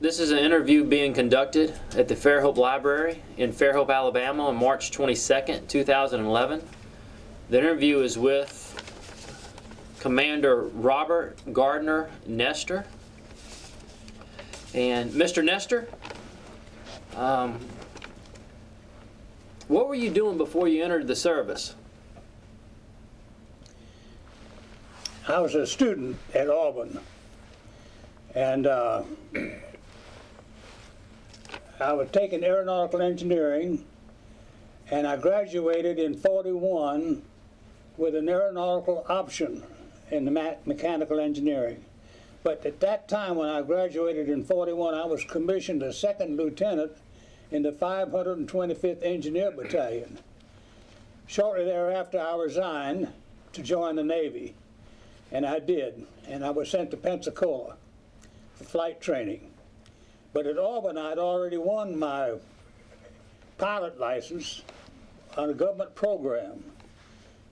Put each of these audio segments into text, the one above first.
This is an interview being conducted at the Fairhope Library in Fairhope, Alabama on March 22nd, 2011. The interview is with Commander Robert Gardiner Nester. And Mr. Nester, what were you doing before you entered the service? I was a student at Auburn, and I was taking aeronautical engineering, and I graduated in '41 with an aeronautical option in the mechanical engineering. But at that time, when I graduated in '41, I was commissioned a second lieutenant in the 525th Engineer Battalion. Shortly thereafter, I resigned to join the Navy, and I did, and I was sent to Pensacola for flight training. But at Auburn, I'd already won my pilot license on a government program.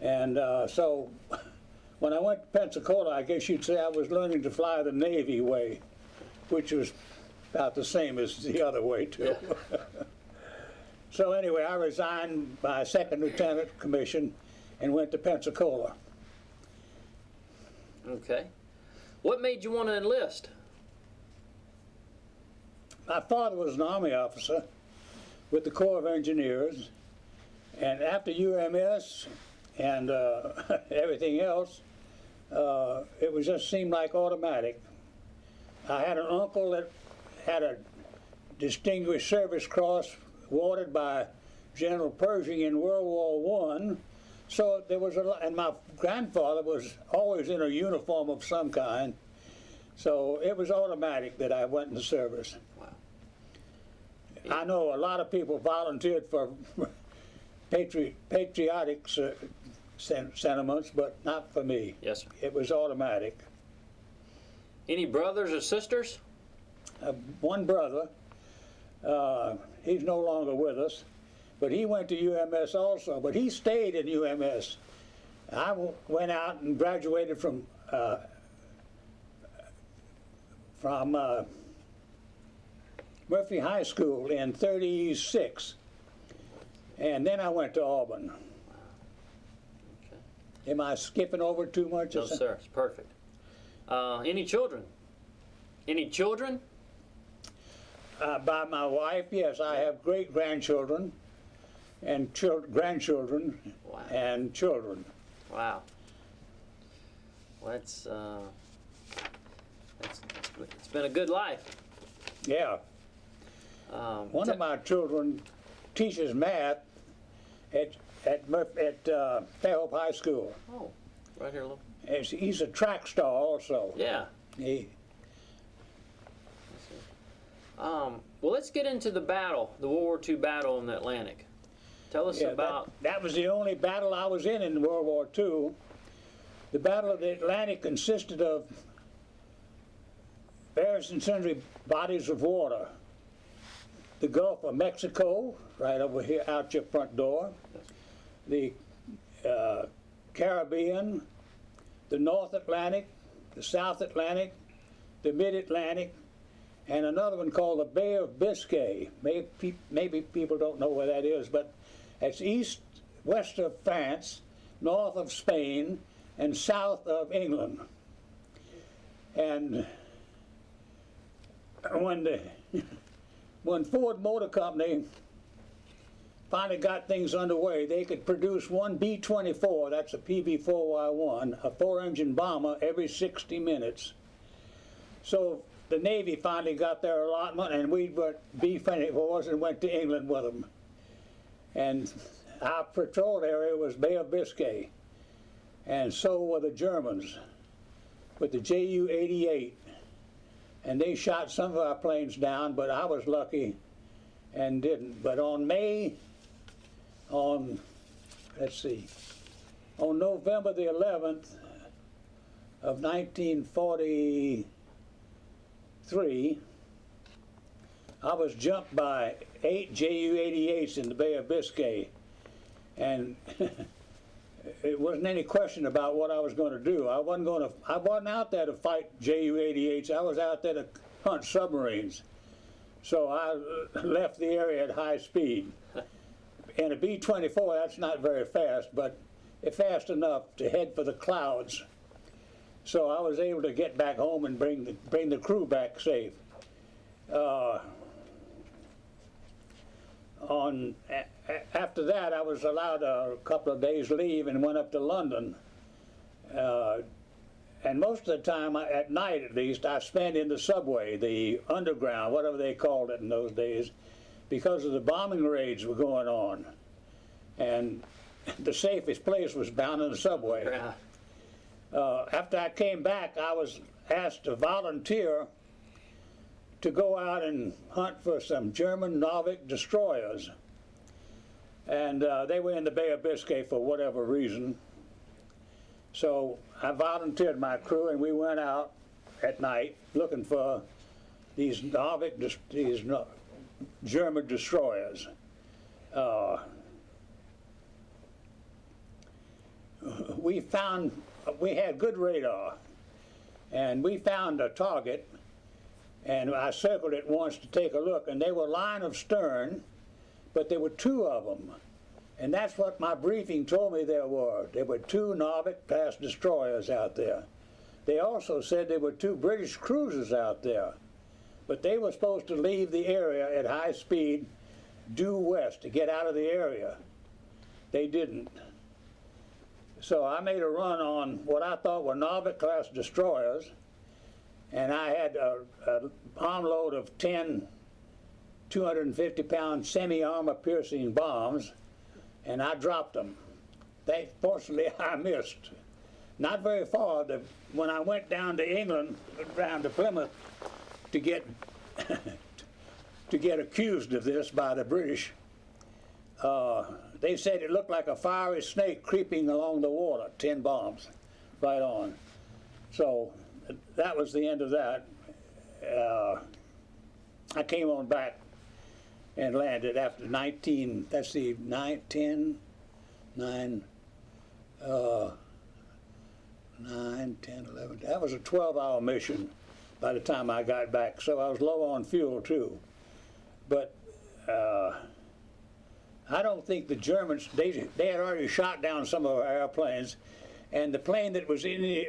And so when I went to Pensacola, I guess you'd say I was learning to fly the Navy way, which was about the same as the other way, too. So anyway, I resigned my second lieutenant commission and went to Pensacola. Okay. What made you want to enlist? My father was an Army officer with the Corps of Engineers, and after UMS and everything else, it was just seemed like automatic. I had an uncle that had a Distinguished Service Cross awarded by General Pershing in World War I, so there was a lot, and my grandfather was always in a uniform of some kind, so it was automatic that I went in the service. Wow. I know a lot of people volunteered for patriotic sentiments, but not for me. Yes, sir. It was automatic. Any brothers or sisters? One brother, he's no longer with us, but he went to UMS also, but he stayed in UMS. I went out and graduated from Murphy High School in '36, and then I went to Auburn. Okay. Am I skipping over too much? No, sir. It's perfect. Any children? Any children? By my wife, yes. I have great-grandchildren and grandchildren. Wow. And children. Wow. Well, it's been a good life. Yeah. One of my children teaches math at Fairhope High School. Oh, right here, look. He's a track star also. Yeah. Well, let's get into the battle, the World War II battle in the Atlantic. Tell us about... That was the only battle I was in World War II. The Battle of the Atlantic consisted of various and sundry bodies of water. The Gulf of Mexico, right over here out your front door. The Caribbean, the North Atlantic, the South Atlantic, the Mid-Atlantic, and another one called the Bay of Biscay. Maybe people don't know where that is, but it's west of France, north of Spain, and south of England. And when Ford Motor Company finally got things underway, they could produce one B-24, that's a PB-4Y1, a 4-engine bomber every 60 minutes. So the Navy finally got their allotment, and we were B-24s and went to England with them. And our patrol area was Bay of Biscay, and so were the Germans with the Ju-88. And they shot some of our planes down, but I was lucky and didn't. But on November the 11th of 1943, I was jumped by 8 Ju-88s in the Bay of Biscay, and it wasn't any question about what I was going to do. I wasn't out there to fight Ju-88s. I was out there to hunt submarines. So I left the area at high speed. In a B-24, that's not very fast, but it's fast enough to head for the clouds. So I was able to get back home and bring the crew back safe. After that, I was allowed a couple of days leave and went up to London. And most of the time, at night at least, I spent in the subway, the underground, whatever they called it in those days, because of the bombing raids were going on. And the safest place was down in the subway. Yeah. After I came back, I was asked to volunteer to go out and hunt for some German Norvik destroyers. And they were in the Bay of Biscay for whatever reason. So I volunteered my crew, and we went out at night looking for these German destroyers. We had good radar, and we found a target, and I circled it once to take a look, and they were line of stern, but there were two of them. And that's what my briefing told me there were. There were two Norvik-class destroyers out there. They also said there were two British cruisers out there, but they were supposed to leave the area at high speed due west to get out of the area. They didn't. So I made a run on what I thought were Norvik-class destroyers, and I had a bomb load of 10 250-pound semi-armor piercing bombs, and I dropped them. Fortunately, I missed. Not very far. When I went down to England, down to Plymouth, to get to get accused of this by the British, they said it looked like a fiery snake creeping along the water. 10 bombs, right on. So that was the end of that. I came on back and landed after 19, let's see, 9, 10, 9, 9, 10, 11. That was a 12-hour mission by the time I got back, so I was low on fuel too. But I don't think the Germans, they had already shot down some of our airplanes, and the plane that was in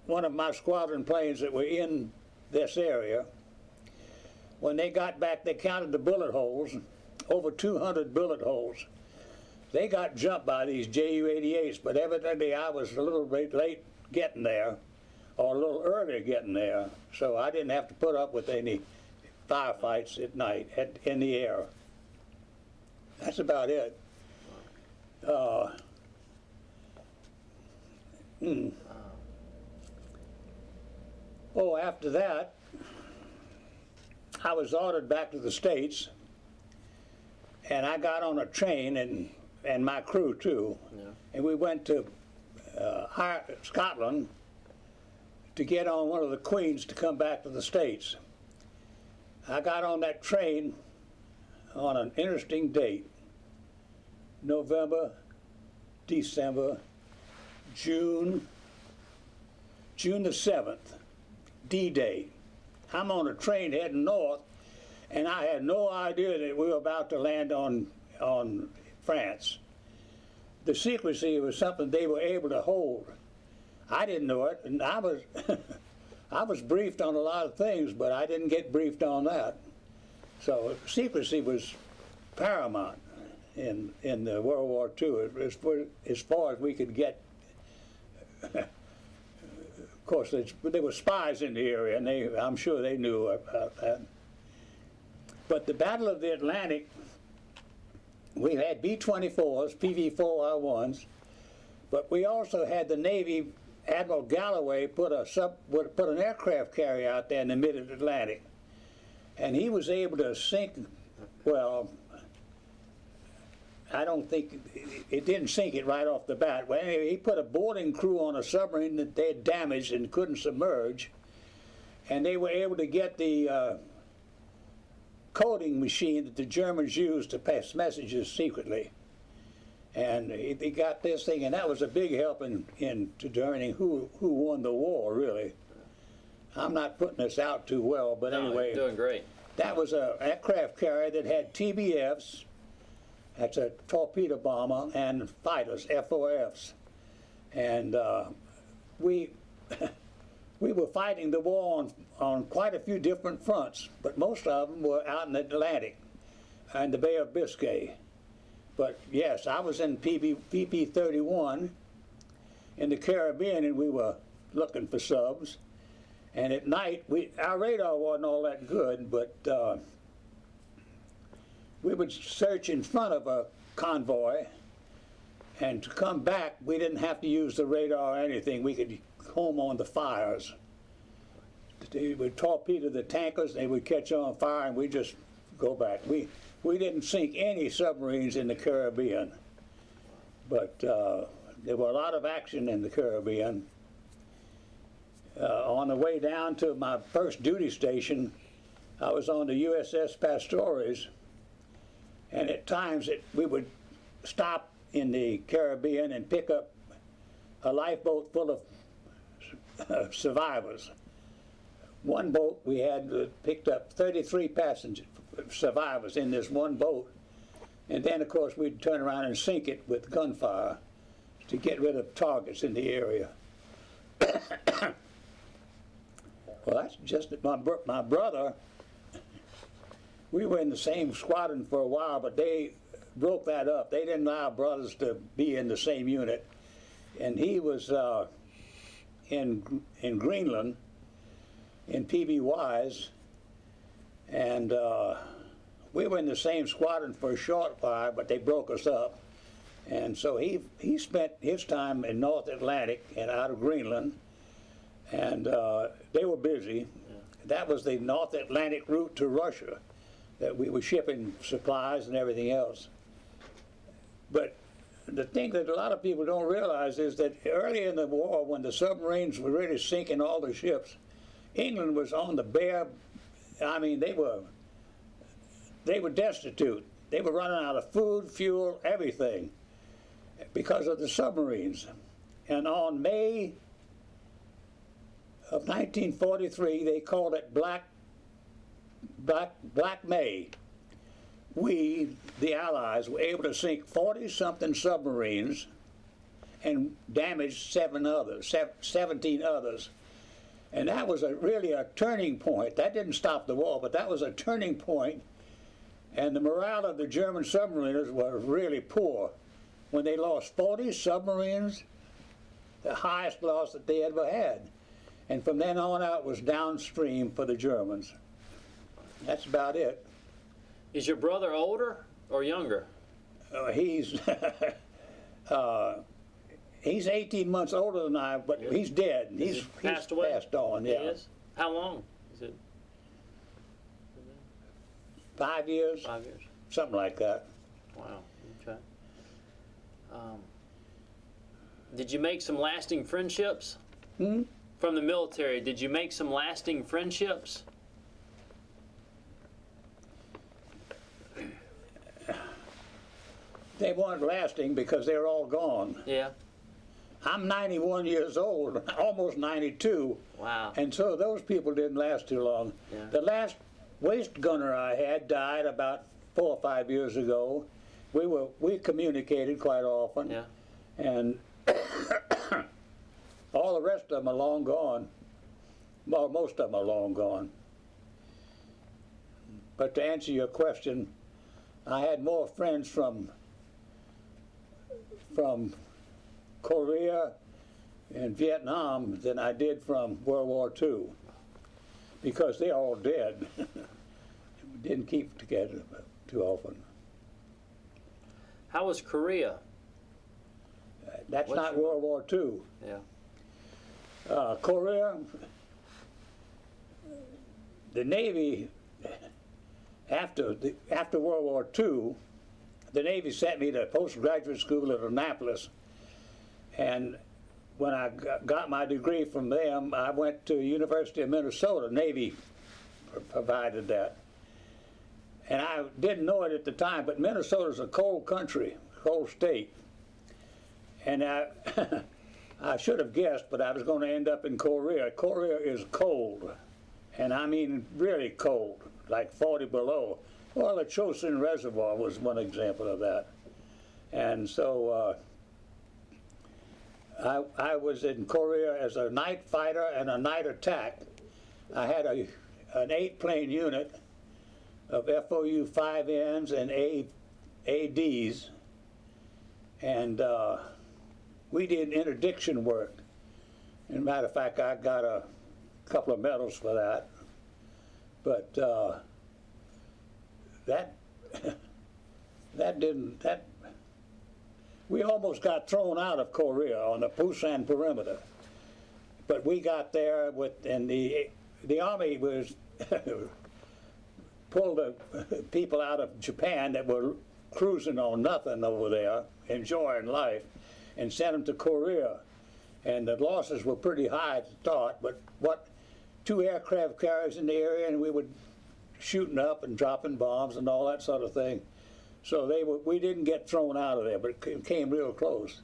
one of my squadron planes that were in this area, when they got back, they counted the bullet holes, over 200 bullet holes. They got jumped by these Ju-88s, but evidently I was a little bit late getting there, or a little earlier getting there, so I didn't have to put up with any firefights at night in the air. That's about it. Oh, after that, I was ordered back to the States, and I got on a train, and my crew too, and we went to Scotland to get on one of the Queens to come back to the States. I got on that train on an interesting date, November, December, June the 7th, D-Day. I'm on a train heading north, and I had no idea that we were about to land on France. The secrecy was something they were able to hold. I didn't know it, and I was I was briefed on a lot of things, but I didn't get briefed on that. So secrecy was paramount in the World War II, as far as we could get. Of course, there were spies in the area, and I'm sure they knew about that. But the Battle of the Atlantic, we had B-24s, PV-4R1s, but we also had the Navy. Admiral Galloway put an aircraft carrier out there in the mid-Atlantic, and he was able to sink. Well, I don't think it didn't sink it right off the bat. Well, anyway, he put a boarding crew on a submarine that they had damaged and couldn't submerge, and they were able to get the coding machine that the Germans used to pass messages secretly. And they got this thing, and that was a big help in determining who won the war, really. I'm not putting this out too well, but No, anyway. you're doing great. That was an aircraft carrier that had TBFs, that's a torpedo bomber, and fighters, F-4Fs. And we were fighting the war on quite a few different fronts, but most of them were out in the Atlantic and the Bay of Biscay. But yes, I was in PP-31 in the Caribbean, and we were looking for subs. And at night, our radar wasn't all that good, but we would search in front of a convoy, and to come back, we didn't have to use the radar or anything. We could home on the fires. They would torpedo the tankers, they would catch on fire, and we just go back. We didn't sink any submarines in the Caribbean, but there were a lot of action in the Caribbean. On the way down to my first duty station, I was on the USS Pastores, and at times we would stop in the Caribbean and pick up a lifeboat full of survivors. One boat we had picked up 33 passengers, survivors in this one boat, and then of course we'd turn around and sink it with gunfire to get rid of targets in the area. Well, that's just my brother. We were in the same squadron for a while, but they broke that up. They didn't allow brothers to be in the same unit, and he was in Greenland in PB Wise, and we were in the same squadron for a short while, but they broke us up. And so he spent his time in North Atlantic and out of Greenland, and they were busy. Yeah. That was the North Atlantic route to Russia, that we were shipping supplies and everything else. But the thing that a lot of people don't realize is that early in the war, when the submarines were really sinking all the ships, England was on the bare, I mean, they were destitute. They were running out of food, fuel, everything because of the submarines. And on May of 1943, they called it Black May. We, the Allies, were able to sink 40-something submarines and damage 17 others. And that was really a turning point. That didn't stop the war, but that was a turning point. And the morale of the German submariners was really poor. When they lost 40 submarines, the highest loss that they ever had. And from then on out was downstream for the Germans. That's about it. Is your brother older or younger? He's 18 months older than I, but he's dead. He's passed away? Passed on, yeah. He is? How long is it? 5 years? 5 years. Something like that. Wow, okay. Did you make some lasting friendships? Hmm? From the military, did you make some lasting friendships? They weren't lasting because they were all gone. Yeah. I'm 91 years old, almost 92. Wow. And so those people didn't last too long. Yeah. The last waist gunner I had died about 4 or 5 years ago. We communicated quite often. Yeah. And all the rest of them are long gone. Well, most of them are long gone. But to answer your question, I had more friends from Korea and Vietnam than I did from World War II, because they're all dead. We didn't keep together too often. How was Korea? That's not World War II. Yeah. Korea, the Navy, after World War II, the Navy sent me to postgraduate school at Annapolis, and when I got my degree from them, I went to University of Minnesota. Navy provided that. And I didn't know it at the time, but Minnesota's a cold country, cold state. And I should have guessed, but I was going to end up in Korea. Korea is cold, and I mean really cold, like 40 below. Well, the Chosin Reservoir was one example of that. And so I was in Korea as a night fighter and a night attack. I had an 8-plane unit of FOU 5Ns and ADs, and we did interdiction work. As a matter of fact, I got a couple of medals for that. But we almost got thrown out of Korea on the Busan perimeter. But we got there and the Army was pulled the people out of Japan that were cruising on nothing over there, enjoying life, and sent them to Korea. And the losses were pretty high at the start, but 2 aircraft carriers in the area, and we were shooting up and dropping bombs and all that sort of thing. So we didn't get thrown out of there, but it came real close.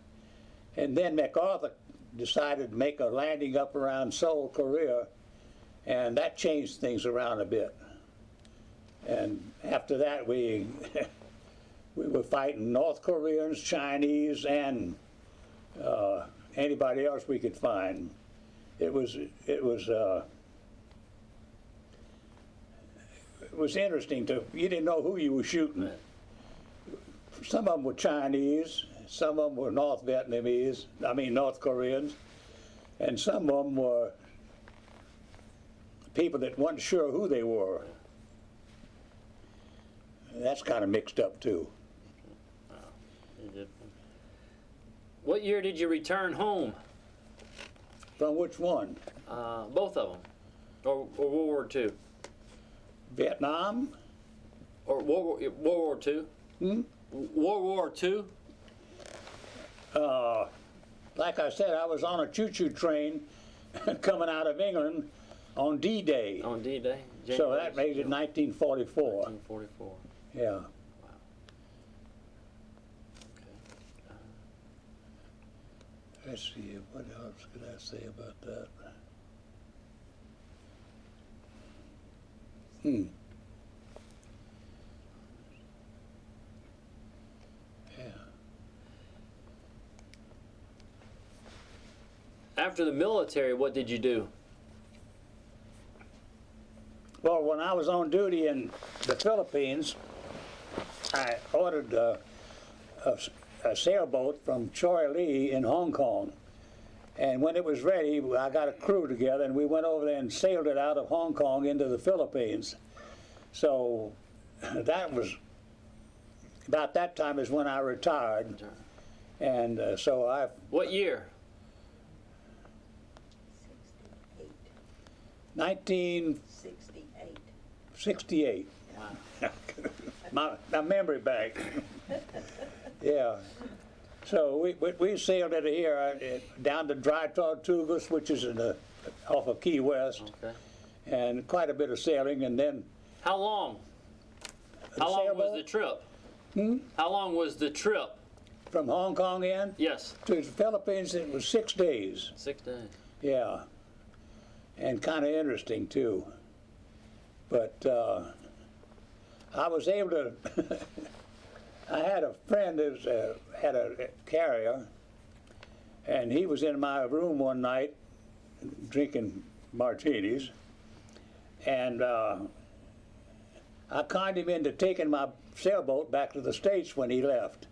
And then MacArthur decided to make a landing up around Seoul, Korea, and that changed things around a bit. And after that, we were fighting North Koreans, Chinese, and anybody else we could find. It was interesting you didn't know who you were shooting at. Some of them were Chinese, some of them were North Koreans, and some of them were people that weren't sure who they were. That's kind of mixed up too. What year did you return home? From which one? Both of them, or World War II. Vietnam? Or World War II? World War II? Like I said, I was on a choo-choo train coming out of England on D-Day. On D-Day? So that made it 1944. 1944. Yeah. Wow. Okay. Let's see, what else could I say about that? Yeah. After the military, what did you do? Well, when I was on duty in the Philippines, I ordered a sailboat from Choi Lee in Hong Kong. And when it was ready, I got a crew together and we went over there and sailed it out of Hong Kong into the Philippines. So that was, about that time is when I retired. And so I... What year? 1968. Wow. my memory bank. Yeah. So we sailed it here down to Dry Tortugas, which is off of Key West, Okay. and quite a bit of sailing, and then... How long? How long was the trip? How long was the trip? From Hong Kong in? Yes. To the Philippines, it was 6 days. 6 days. Yeah. And kind of interesting, too. But I was able to... I had a friend that had a carrier, and he was in my room one night drinking martinis, and I conned him into taking my sailboat back to the States when he left.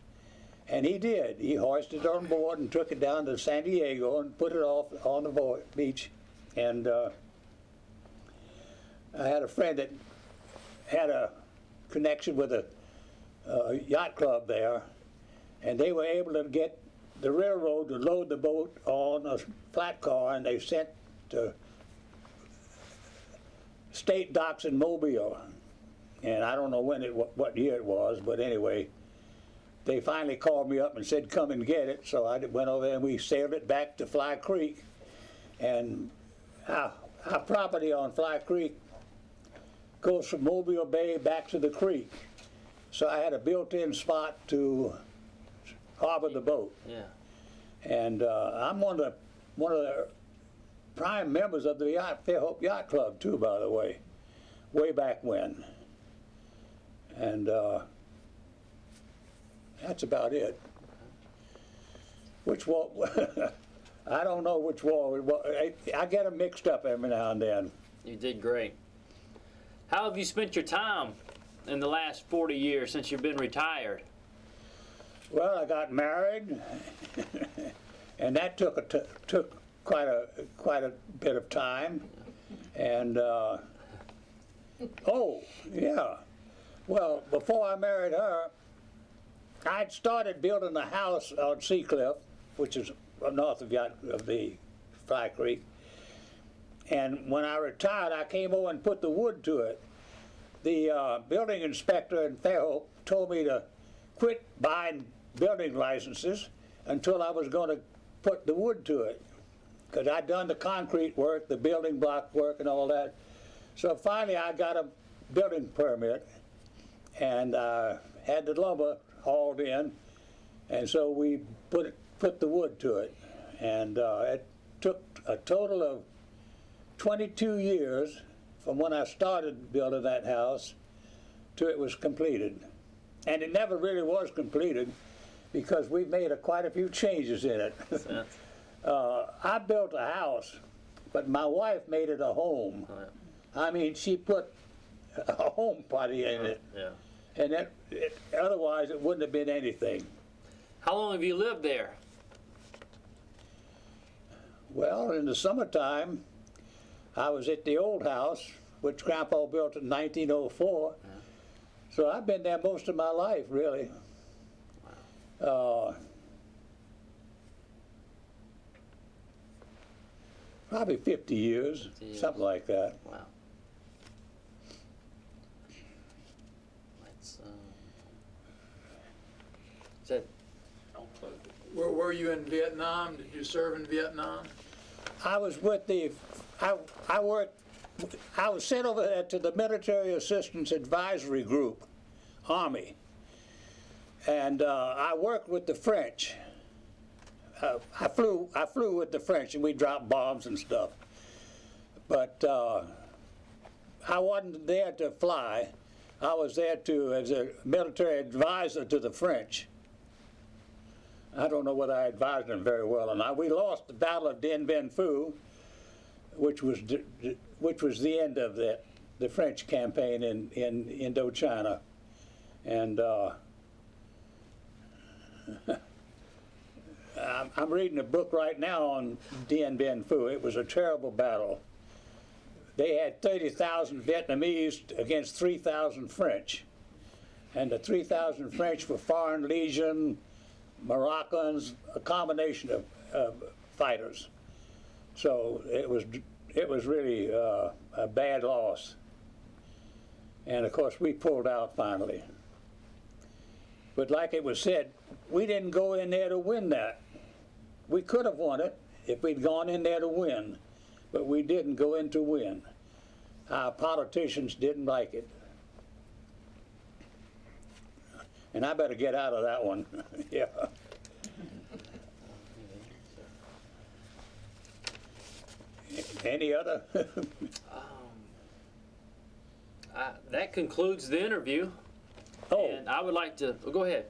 And he did. He hoisted it on board and took it down to San Diego and put it off on the beach. And I had a friend that had a connection with a yacht club there, and they were able to get the railroad to load the boat on a flat car, and they sent to state docks in Mobile. And I don't know what year it was, but anyway, they finally called me up and said, come and get it. So I went over there and we sailed it back to Fly Creek. And our property on Fly Creek goes from Mobile Bay back to the creek. So I had a built-in spot to harbor the boat. Yeah. And I'm one of the prime members of the Fairhope Yacht Club too, by the way. way back when. And that's about it. Which war? I don't know which war. I get them mixed up every now and then. You did great. How have you spent your time in the last 40 years since you've been retired? Well, I got married, and that took quite a bit of time. And oh yeah, well, before I married her, I'd started building a house on Seacliff, which is north of the Fly Creek. And when I retired, I came over and put the wood to it. The building inspector in Fairhope told me to quit buying building licenses until I was going to put the wood to it, because I'd done the concrete work, the building block work, and all that. So finally, I got a building permit, and had the lumber hauled in, and so we put the wood to it. And it took a total of 22 years from when I started building that house to it was completed. And it never really was completed because we made quite a few changes in it. I built a house, but my wife made it a home. I mean, she put a home party in it. Yeah. And otherwise it wouldn't have been anything. How long have you lived there? Well, in the summertime, I was at the old house, which Grandpa built in 1904. Yeah. So I've been there most of my life, really. Probably 50 years, 50 years, something like that. Wow. Let's, is that, Where were you in Vietnam? Did you serve in Vietnam? I was with I was sent over there to the Military Assistance Advisory Group, Army, and I worked with the French. I flew with the French, and we dropped bombs and stuff. But I wasn't there to fly. I was there as a military advisor to the French. I don't know whether I advised them very well or not. We lost the Battle of Dien Bien Phu, which was the end of the French campaign in Indochina, and I'm reading a book right now on Dien Bien Phu. It was a terrible battle. They had 30,000 Vietnamese against 3,000 French, and the 3,000 French were Foreign Legion, Moroccans, a combination of fighters. So it was really a bad loss. And of course we pulled out finally. But like it was said, we didn't go in there to win that. We could have won it if we'd gone in there to win, but we didn't go in to win. Our politicians didn't like it. And I better get out of that one. Yeah. Any other? that concludes the interview. Oh. And I would like to, go ahead.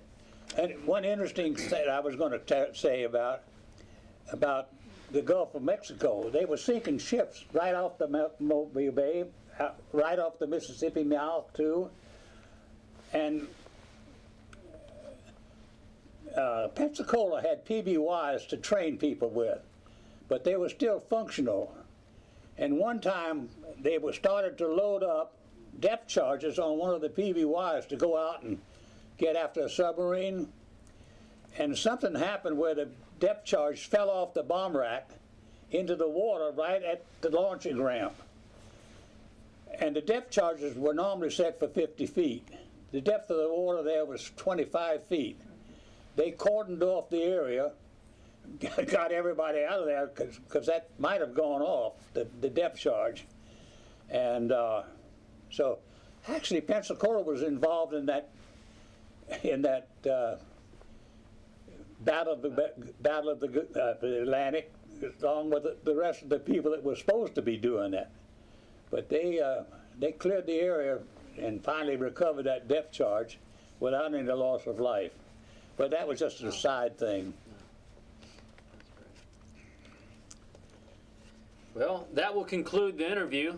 And one interesting thing I was going to say about the Gulf of Mexico, they were sinking ships right off the Mobile Bay, right off the Mississippi mouth too, and Pensacola had PBYs to train people with, but they were still functional. And one time they were started to load up depth charges on one of the PBYs to go out and get after a submarine, and something happened where the depth charge fell off the bomb rack into the water right at the launching ramp. And the depth charges were normally set for 50 feet. The depth of the water there was 25 feet. They cordoned off the area, got everybody out of there because that might have gone off, the depth charge. And so actually Pensacola was involved in that Battle of the Atlantic, along with the rest of the people that were supposed to be doing that. But they they cleared the area and finally recovered that depth charge without any loss of life. But that was just a side thing. Well, that will conclude the interview,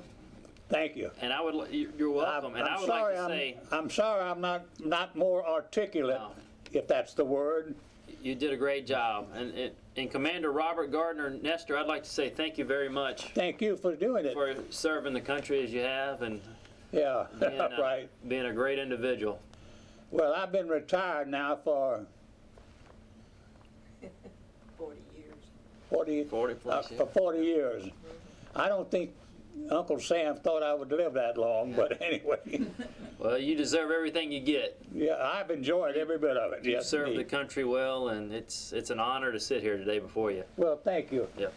Thank you. and you're welcome. And I would like to say, I'm sorry I'm not more articulate, No. if that's the word. you did a great job. And Commander Robert Gardiner Nester, I'd like to say thank you very much Thank you for doing it. for serving the country as you have and Yeah, being, right. being a great individual. Well, I've been retired now for 40 years. 40 plus for 40 years. I don't think Uncle Sam thought I would live that long, but anyway. Well, you deserve everything you get. Yeah, I've enjoyed every bit of it. You Yes, served the indeed. country well, and it's an honor to sit here today before you. Well, thank you. Yep.